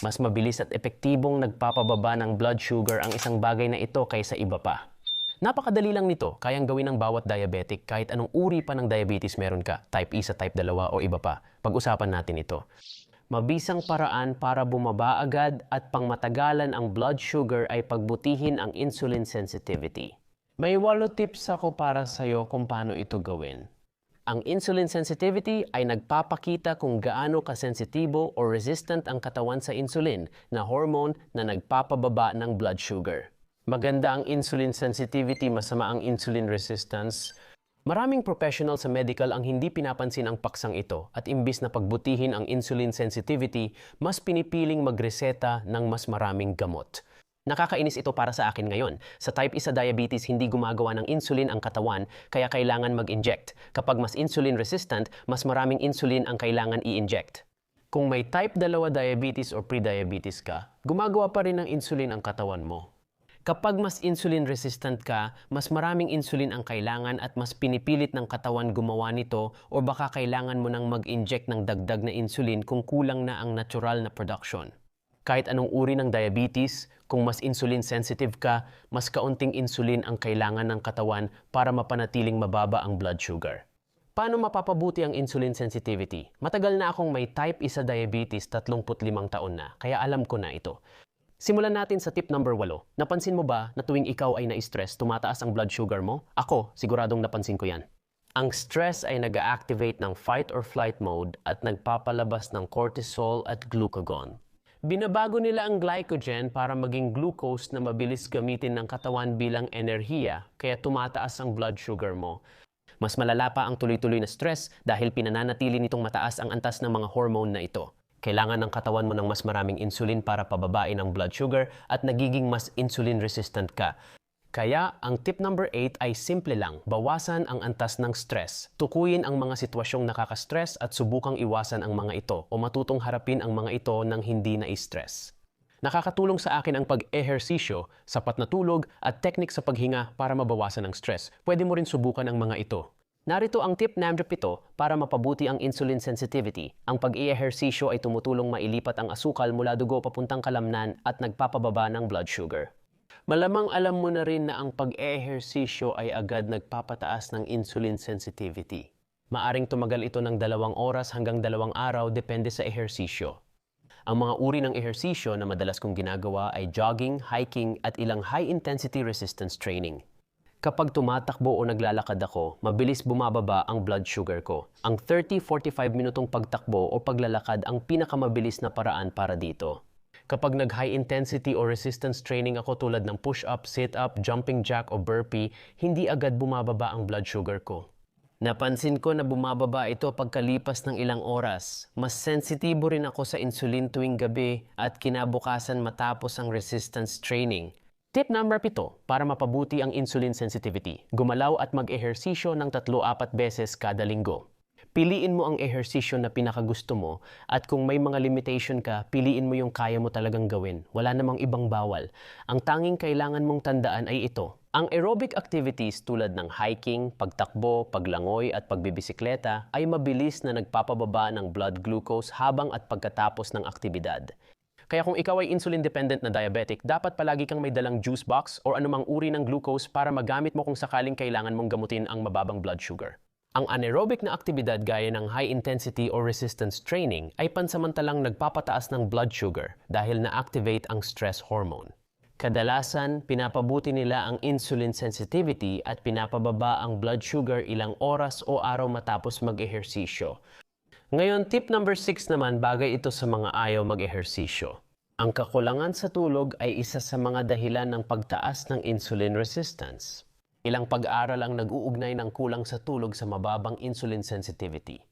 Mas mabilis at epektibong nagpapababa ng blood sugar ang isang bagay na ito kaysa iba pa. Napakadali lang nito, kayang gawin ng bawat diabetic kahit anong uri pa ng diabetes meron ka, type 1 sa type 2 o iba pa. Pag-usapan natin ito. Mabisang paraan para bumaba agad at pangmatagalan ang blood sugar ay pagbutihin ang insulin sensitivity. May 8 tips ako para sa'yo kung paano ito gawin. Ang insulin sensitivity ay nagpapakita kung gaano kasensitibo o resistant ang katawan sa insulin na hormone na nagpapababa ng blood sugar. Maganda ang insulin sensitivity, masama ang insulin resistance. Maraming professional sa medical ang hindi pinapansin ang paksang ito at imbis na pagbutihin ang insulin sensitivity, mas pinipiling magreseta ng mas maraming gamot. Nakakainis ito para sa akin ngayon. Sa type 1 diabetes, hindi gumagawa ng insulin ang katawan, kaya kailangan mag-inject. Kapag mas insulin resistant, mas maraming insulin ang kailangan i-inject. Kung may type 2 diabetes o pre-diabetes ka, gumagawa pa rin ng insulin ang katawan mo. Kapag mas insulin resistant ka, mas maraming insulin ang kailangan at mas pinipilit ng katawan gumawa nito o baka kailangan mo nang mag-inject ng dagdag na insulin kung kulang na ang natural na production. Kahit anong uri ng diabetes, kung mas insulin sensitive ka, mas kaunting insulin ang kailangan ng katawan para mapanatiling mababa ang blood sugar. Paano mapapabuti ang insulin sensitivity? Matagal na akong may type 1 diabetes, 35 taon na, kaya alam ko na ito. Simulan natin sa tip number 8. Napansin mo ba na tuwing ikaw ay na-stress, tumataas ang blood sugar mo? Ako, siguradong napansin ko yan. Ang stress ay nag-activate ng fight or flight mode at nagpapalabas ng cortisol at glucagon. Binabago nila ang glycogen para maging glucose na mabilis gamitin ng katawan bilang enerhiya, kaya tumataas ang blood sugar mo. Mas malala pa ang tuloy-tuloy na stress dahil pinananatili nitong mataas ang antas ng mga hormone na ito. Kailangan ng katawan mo ng mas maraming insulin para pababain ang blood sugar at nagiging mas insulin resistant ka. Kaya, ang tip number 8 ay simple lang, bawasan ang antas ng stress. Tukuyin ang mga sitwasyong nakaka-stress at subukang iwasan ang mga ito o matutong harapin ang mga ito nang hindi na-stress. Nakakatulong sa akin ang pag-ehersisyo, sapat na tulog at technique sa paghinga para mabawasan ang stress. Pwede mo rin subukan ang mga ito. Narito ang tip number 7 para mapabuti ang insulin sensitivity. Ang pag-ehersisyo ay tumutulong mailipat ang asukal mula dugo papuntang kalamnan at nagpapababa ng blood sugar. Malamang alam mo na rin na ang pag-ehersisyo ay agad nagpapataas ng insulin sensitivity. Maaring tumagal ito ng 2 oras hanggang 2 araw depende sa ehersisyo. Ang mga uri ng ehersisyo na madalas kong ginagawa ay jogging, hiking at ilang high-intensity resistance training. Kapag tumatakbo o naglalakad ako, mabilis bumababa ang blood sugar ko. Ang 30-45 minutong pagtakbo o paglalakad ang pinakamabilis na paraan para dito. Kapag nag-high intensity o resistance training ako tulad ng push-up, sit-up, jumping jack o burpee, hindi agad bumababa ang blood sugar ko. Napansin ko na bumababa ito pagkalipas ng ilang oras. Mas sensitibo rin ako sa insulin tuwing gabi at kinabukasan matapos ang resistance training. Tip number 7 para mapabuti ang insulin sensitivity. Gumalaw at mag-ehersisyo ng 3-4 beses kada linggo. Piliin mo ang ehersisyo na pinakagusto mo at kung may mga limitation ka, piliin mo yung kaya mo talagang gawin. Wala namang ibang bawal. Ang tanging kailangan mong tandaan ay ito. Ang aerobic activities tulad ng hiking, pagtakbo, paglangoy at pagbibisikleta ay mabilis na nagpapababa ng blood glucose habang at pagkatapos ng aktibidad. Kaya kung ikaw ay insulin-dependent na diabetic, dapat palagi kang may dalang juice box o anumang uri ng glucose para magamit mo kung sakaling kailangan mong gamutin ang mababang blood sugar. Ang anaerobic na aktibidad gaya ng high-intensity or resistance training ay pansamantalang nagpapataas ng blood sugar dahil na-activate ang stress hormone. Kadalasan, pinapabuti nila ang insulin sensitivity at pinapababa ang blood sugar ilang oras o araw matapos mag-ehersisyo. Ngayon, tip number 6 naman, bagay ito sa mga ayaw mag-ehersisyo. Ang kakulangan sa tulog ay isa sa mga dahilan ng pagtaas ng insulin resistance. Ilang pag-aaral ang nag-uugnay ng kulang sa tulog sa mababang insulin sensitivity.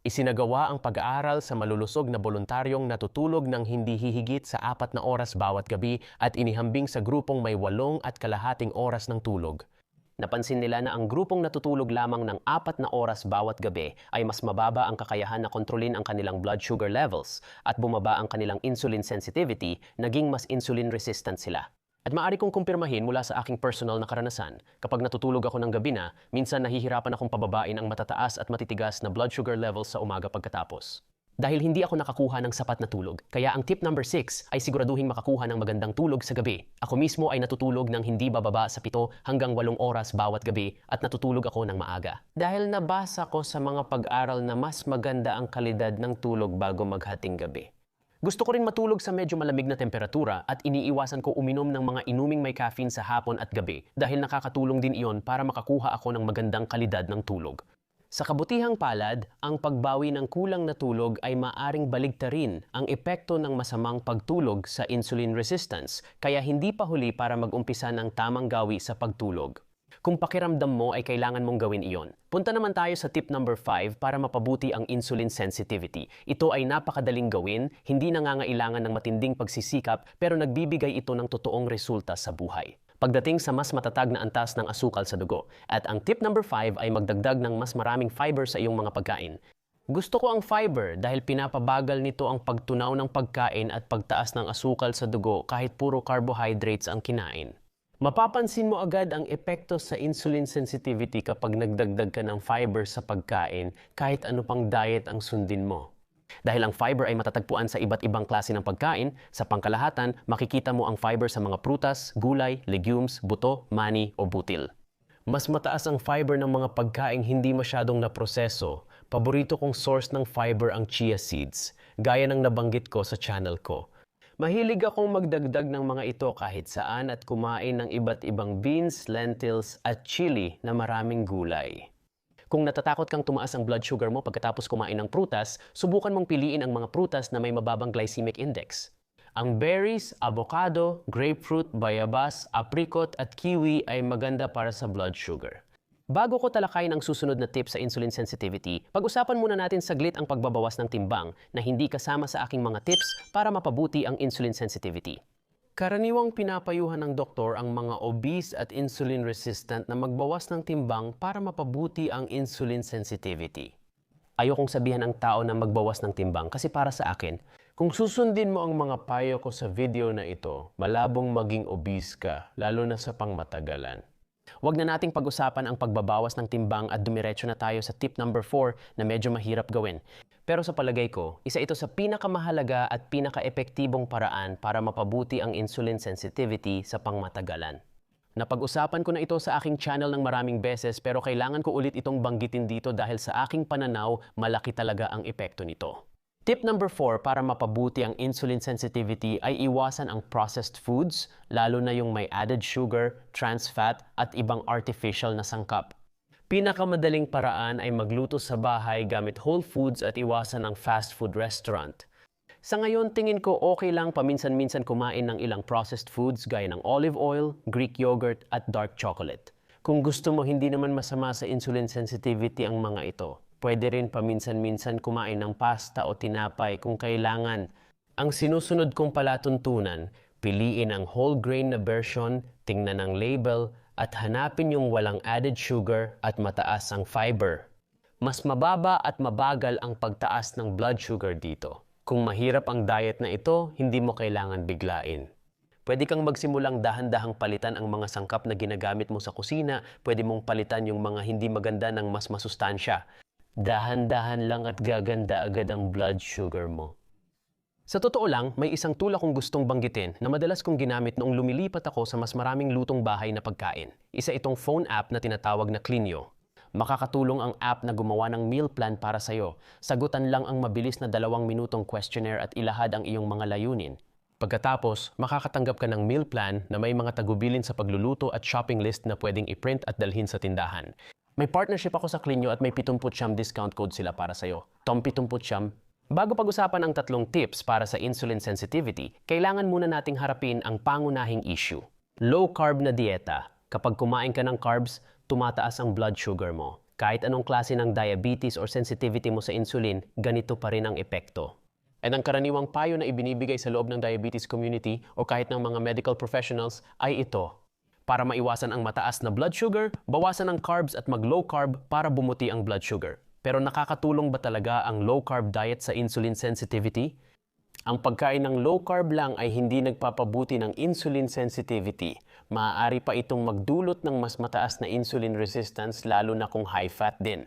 Isinagawa ang pag-aaral sa malulusog na voluntaryong natutulog ng hindi hihigit sa 4 na oras bawat gabi at inihambing sa grupong may 8 at kalahating oras ng tulog. Napansin nila na ang grupong natutulog lamang ng 4 na oras bawat gabi ay mas mababa ang kakayahan na kontrolin ang kanilang blood sugar levels at bumaba ang kanilang insulin sensitivity, naging mas insulin resistant sila. At maaari kong kumpirmahin mula sa aking personal na karanasan, kapag natutulog ako ng gabi na, minsan nahihirapan akong pababain ang matataas at matitigas na blood sugar levels sa umaga pagkatapos. dahil hindi ako nakakuha ng sapat na tulog. Kaya ang tip number 6 ay siguraduhin makakuha ng magandang tulog sa gabi. Ako mismo ay natutulog ng hindi bababa sa 7 hanggang 8 oras bawat gabi at natutulog ako ng maaga. Dahil nabasa ko sa mga pag-aral na mas maganda ang kalidad ng tulog bago maghating gabi. Gusto ko rin matulog sa medyo malamig na temperatura at iniiwasan ko uminom ng mga inuming may caffeine sa hapon at gabi dahil nakakatulong din iyon para makakuha ako ng magandang kalidad ng tulog. Sa kabutihang palad, ang pagbawi ng kulang na tulog ay maaring baligtarin ang epekto ng masamang pagtulog sa insulin resistance, kaya hindi pa huli para mag-umpisa ng tamang gawi sa pagtulog. Kung pakiramdam mo ay kailangan mong gawin iyon. Punta naman tayo sa tip number 5 para mapabuti ang insulin sensitivity. Ito ay napakadaling gawin, hindi nangangailangan ng matinding pagsisikap, pero nagbibigay ito ng totoong resulta sa buhay. Pagdating sa mas matatag na antas ng asukal sa dugo. At ang tip number 5 ay magdagdag ng mas maraming fiber sa iyong mga pagkain. Gusto ko ang fiber dahil pinapabagal nito ang pagtunaw ng pagkain at pagtaas ng asukal sa dugo kahit puro carbohydrates ang kinain. Mapapansin mo agad ang epekto sa insulin sensitivity kapag nagdagdag ka ng fiber sa pagkain kahit ano pang diet ang sundin mo. Dahil ang fiber ay matatagpuan sa iba't ibang klase ng pagkain, sa pangkalahatan, makikita mo ang fiber sa mga prutas, gulay, legumes, buto, mani o butil. Mas mataas ang fiber ng mga pagkaing hindi masyadong naproseso. Paborito kong source ng fiber ang chia seeds, gaya ng nabanggit ko sa channel ko. Mahilig akong magdagdag ng mga ito kahit saan at kumain ng iba't ibang beans, lentils at chili na maraming gulay. Kung natatakot kang tumaas ang blood sugar mo pagkatapos kumain ng prutas, subukan mong piliin ang mga prutas na may mababang glycemic index. Ang berries, avocado, grapefruit, bayabas, apricot at kiwi ay maganda para sa blood sugar. Bago ko talakayin ang susunod na tip sa insulin sensitivity, pag-usapan muna natin saglit ang pagbabawas ng timbang na hindi kasama sa aking mga tips para mapabuti ang insulin sensitivity. Karaniwang pinapayuhan ng doktor ang mga obese at insulin resistant na magbawas ng timbang para mapabuti ang insulin sensitivity. Ayokong sabihan ang tao na magbawas ng timbang kasi para sa akin, kung susundin mo ang mga payo ko sa video na ito, malabong maging obese ka, lalo na sa pangmatagalan. Huwag na nating pag-usapan ang pagbabawas ng timbang at dumiretso na tayo sa tip number 4 na medyo mahirap gawin. Pero sa palagay ko, isa ito sa pinakamahalaga at pinaka-epektibong paraan para mapabuti ang insulin sensitivity sa pangmatagalan. Napag-usapan ko na ito sa aking channel ng maraming beses pero kailangan ko ulit itong banggitin dito dahil sa aking pananaw, malaki talaga ang epekto nito. Tip number 4 para mapabuti ang insulin sensitivity ay iwasan ang processed foods, lalo na yung may added sugar, trans fat at ibang artificial na sangkap. Pinakamadaling paraan ay magluto sa bahay gamit whole foods at iwasan ang fast food restaurant. Sa ngayon, tingin ko okay lang paminsan-minsan kumain ng ilang processed foods gaya ng olive oil, Greek yogurt at dark chocolate. Kung gusto mo hindi naman masama sa insulin sensitivity ang mga ito, pwede rin paminsan-minsan kumain ng pasta o tinapay kung kailangan. Ang sinusunod kong palatuntunan, piliin ang whole grain na version, tingnan ang label, at hanapin yung walang added sugar at mataas ang fiber. Mas mababa at mabagal ang pagtaas ng blood sugar dito. Kung mahirap ang diet na ito, hindi mo kailangan biglain. Pwede kang magsimulang dahan-dahang palitan ang mga sangkap na ginagamit mo sa kusina, pwede mong palitan yung mga hindi maganda ng mas masustansya. Dahan-dahan lang at gaganda agad ang blood sugar mo. Sa totoo lang, may isang tool akong gustong banggitin na madalas kong ginamit noong lumilipat ako sa mas maraming lutong bahay na pagkain. Isa itong phone app na tinatawag na Clinio. Makakatulong ang app na gumawa ng meal plan para sa'yo. Sagutan lang ang mabilis na 2 minutong questionnaire at ilahad ang iyong mga layunin. Pagkatapos, makakatanggap ka ng meal plan na may mga tagubilin sa pagluluto at shopping list na pwedeng i-print at dalhin sa tindahan. May partnership ako sa Clinio at may 70% discount code sila para sa'yo. Tom 70%. Bago pag-usapan ang 3 tips para sa insulin sensitivity, kailangan muna nating harapin ang pangunahing issue. Low carb na dieta. Kapag kumain ka ng carbs, tumataas ang blood sugar mo. Kahit anong klase ng diabetes or sensitivity mo sa insulin, ganito pa rin ang epekto. At ang karaniwang payo na ibinibigay sa loob ng diabetes community o kahit ng mga medical professionals ay ito. Para maiwasan ang mataas na blood sugar, bawasan ang carbs at mag-low carb para bumuti ang blood sugar. Pero nakakatulong ba talaga ang low-carb diet sa insulin sensitivity? Ang pagkain ng low-carb lang ay hindi nagpapabuti ng insulin sensitivity. Maaari pa itong magdulot ng mas mataas na insulin resistance lalo na kung high-fat din.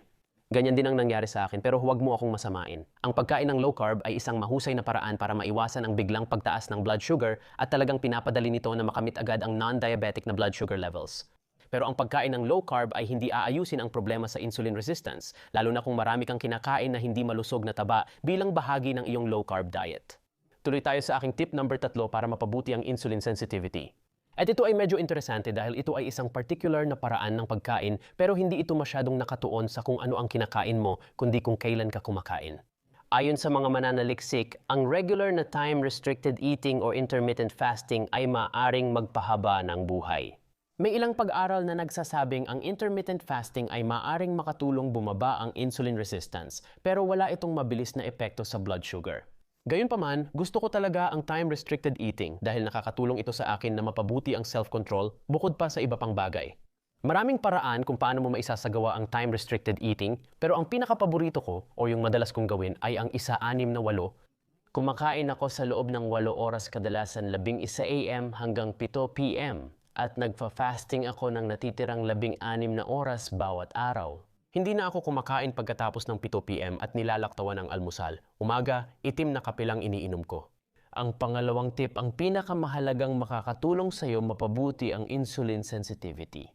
Ganyan din ang nangyari sa akin pero huwag mo akong masamain. Ang pagkain ng low carb ay isang mahusay na paraan para maiwasan ang biglang pagtaas ng blood sugar at talagang pinapadali nito na makamit agad ang non-diabetic na blood sugar levels. Pero ang pagkain ng low carb ay hindi aayusin ang problema sa insulin resistance, lalo na kung marami kang kinakain na hindi malusog na taba bilang bahagi ng iyong low carb diet. Tuloy tayo sa aking tip number 3 para mapabuti ang insulin sensitivity. At ito ay medyo interesante dahil ito ay isang particular na paraan ng pagkain pero hindi ito masyadong nakatuon sa kung ano ang kinakain mo kundi kung kailan ka kumakain. Ayon sa mga mananaliksik, ang regular na time-restricted eating or intermittent fasting ay maaring magpahaba ng buhay. May ilang pag-aral na nagsasabing ang intermittent fasting ay maaring makatulong bumaba ang insulin resistance pero wala itong mabilis na epekto sa blood sugar. Gayunpaman, gusto ko talaga ang time-restricted eating dahil nakakatulong ito sa akin na mapabuti ang self-control bukod pa sa iba pang bagay. Maraming paraan kung paano mo maisasagawa ang time-restricted eating pero ang pinakapaborito ko o yung madalas kong gawin ay ang 1-6 na 8. Kumakain ako sa loob ng 8 oras kadalasan 11 AM hanggang 7 PM at nagfa-fasting ako ng natitirang 16 na oras bawat araw. Hindi na ako kumakain pagkatapos ng 7 PM at nilalaktawan ng almusal. Umaga, itim na kape lang iniinom ko. Ang pangalawang tip, ang pinakamahalagang makakatulong sa iyo mapabuti ang insulin sensitivity.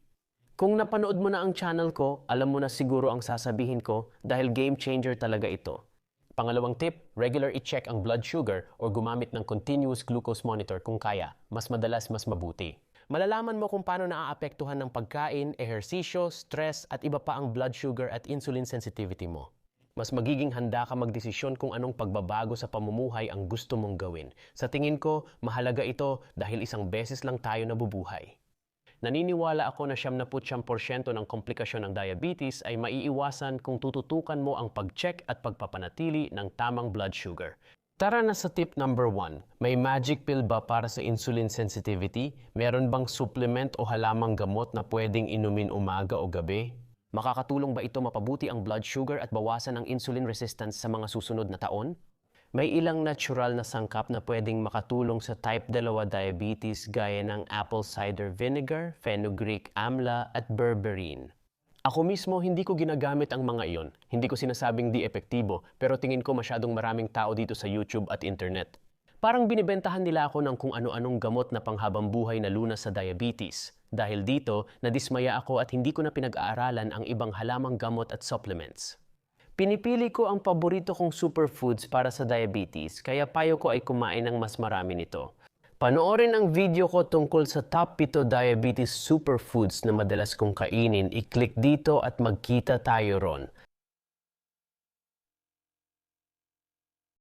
Kung napanood mo na ang channel ko, alam mo na siguro ang sasabihin ko dahil game changer talaga ito. Pangalawang tip, regular i-check ang blood sugar o gumamit ng continuous glucose monitor kung kaya. Mas madalas, mas mabuti. Malalaman mo kung paano naaapektuhan ng pagkain, ehersisyo, stress at iba pa ang blood sugar at insulin sensitivity mo. Mas magiging handa ka magdesisyon kung anong pagbabago sa pamumuhay ang gusto mong gawin. Sa tingin ko, mahalaga ito dahil isang beses lang tayo nabubuhay. Naniniwala ako na 99% ng komplikasyon ng diabetes ay maiiwasan kung tututukan mo ang pag-check at pagpapanatili ng tamang blood sugar. Tara na sa tip number 1. May magic pill ba para sa insulin sensitivity? Meron bang supplement o halamang gamot na pwedeng inumin umaga o gabi? Makakatulong ba ito mapabuti ang blood sugar at bawasan ang insulin resistance sa mga susunod na taon? May ilang natural na sangkap na pwedeng makatulong sa type 2 diabetes gaya ng apple cider vinegar, fenugreek amla at berberine. Ako mismo, hindi ko ginagamit ang mga iyon. Hindi ko sinasabing di epektibo, pero tingin ko masyadong maraming tao dito sa YouTube at internet. Parang binibentahan nila ako ng kung ano-anong gamot na panghabang buhay na lunas sa diabetes. Dahil dito, nadismaya ako at hindi ko na pinag-aaralan ang ibang halamang gamot at supplements. Pinipili ko ang paborito kong superfoods para sa diabetes, kaya payo ko ay kumain ng mas marami nito. Panoorin ang video ko tungkol sa top 7 diabetes superfoods na madalas kong kainin. I-click dito at magkita tayo ron.